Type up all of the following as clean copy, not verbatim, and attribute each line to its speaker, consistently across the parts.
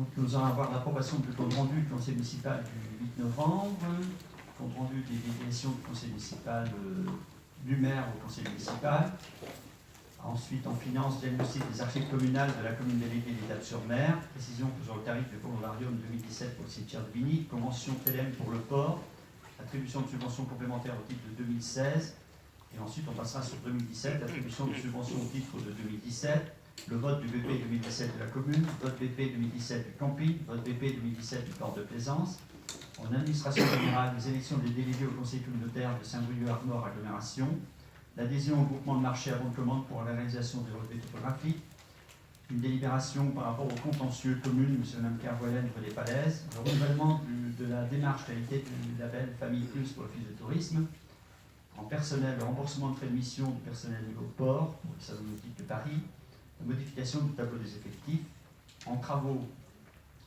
Speaker 1: Donc nous allons avoir l'approbation du compte rendu du conseil municipal du 8 novembre, compte rendu des délégations du conseil municipal du maire au conseil municipal. Ensuite, en finance, diagnostic des archives communales de la commune déléguée d'Étapes-sur-Mer, précision sur le tarif de Colombarium 2017 pour le cimetière de Vigny, convention TLM pour le port, attribution de subventions complémentaires au titre de 2016, et ensuite on passera sur 2017, attribution de subventions au titre de 2017, le vote du BP 2017 de la commune, vote BP 2017 du camping, vote BP 2017 du port de plaisance. En administration générale, les élections des délégués au conseil communautaire de Saint-Brieuc-Armor agglomération, l'adhésion au groupement de marché à bon de commande pour la réalisation des relevés topographiques, une délibération par rapport au contentieux commune, M. et Mme Kervoyen niveau des Palaises, le renouvellement de la démarche qualité du label Famille Plus pour l'Office de tourisme, en personnel, le remboursement de frais de mission du personnel niveau port pour le salon nautique de Paris, la modification du tableau des effectifs, en travaux,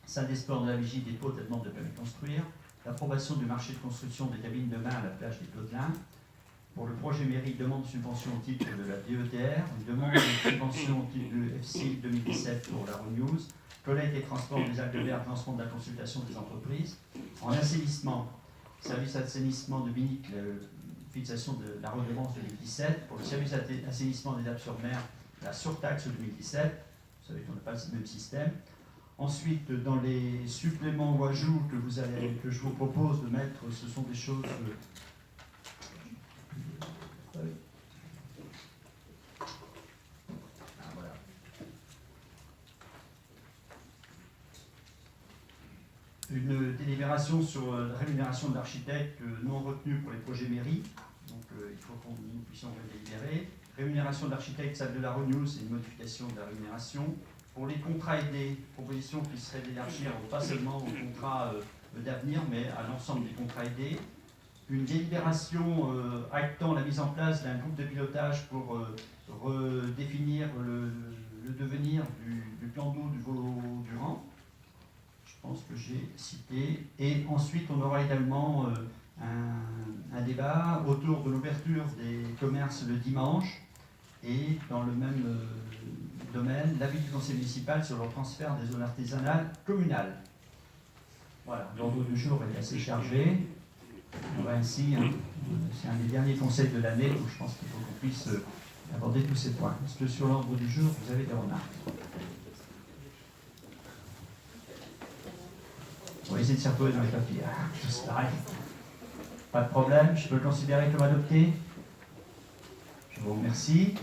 Speaker 1: salle des sports de la Vigie, dépôt de demande de permis de construire, l'approbation du marché de construction des cabines de main à la plage des Clodelins. Pour le projet mairie, demande de subvention au titre de la DETR, une demande de subvention au titre de FC 2017 pour la Renews, collecte et transport des actes de verre, lancement de la consultation des entreprises. En assainissement, service d'assainissement de Binic, fixation de la redevance 2017. Pour le service d'assainissement des Étapes-sur-Mer, la surtaxe 2017. Vous savez qu'on n'a pas le même système. Ensuite, dans les suppléments ou ajouts que je vous propose de mettre, ce sont des choses... voilà. Une délibération sur la rémunération de l'architecte non retenue pour les projets mairie. Donc il faut qu'on nous puissions délibérer. Rémunération de l'architecte, salle de la Renew, c'est une modification de la rémunération. Pour les contrats aidés, proposition qui serait d'élargir pas seulement aux contrats d'avenir, mais à l'ensemble des contrats aidés. Une délibération actant la mise en place d'un groupe de pilotage pour redéfinir le devenir du plan d'eau du Vaux-Durand. Je pense que j'ai cité. Et ensuite, on aura également un débat autour de l'ouverture des commerces le dimanche et dans le même domaine, l'avis du conseil municipal sur le transfert des zones artisanales communales. Voilà, l'ordre du jour est assez chargé. On va ainsi, c'est un des derniers conseils de l'année, donc je pense qu'il faut qu'on puisse aborder tous ces points. Est-ce que sur l'ordre du jour, vous avez des remarques? On va essayer de s'y retrouver dans les papiers. C'est pareil. Pas de problème, je peux le considérer comme adopté. Je vous remercie.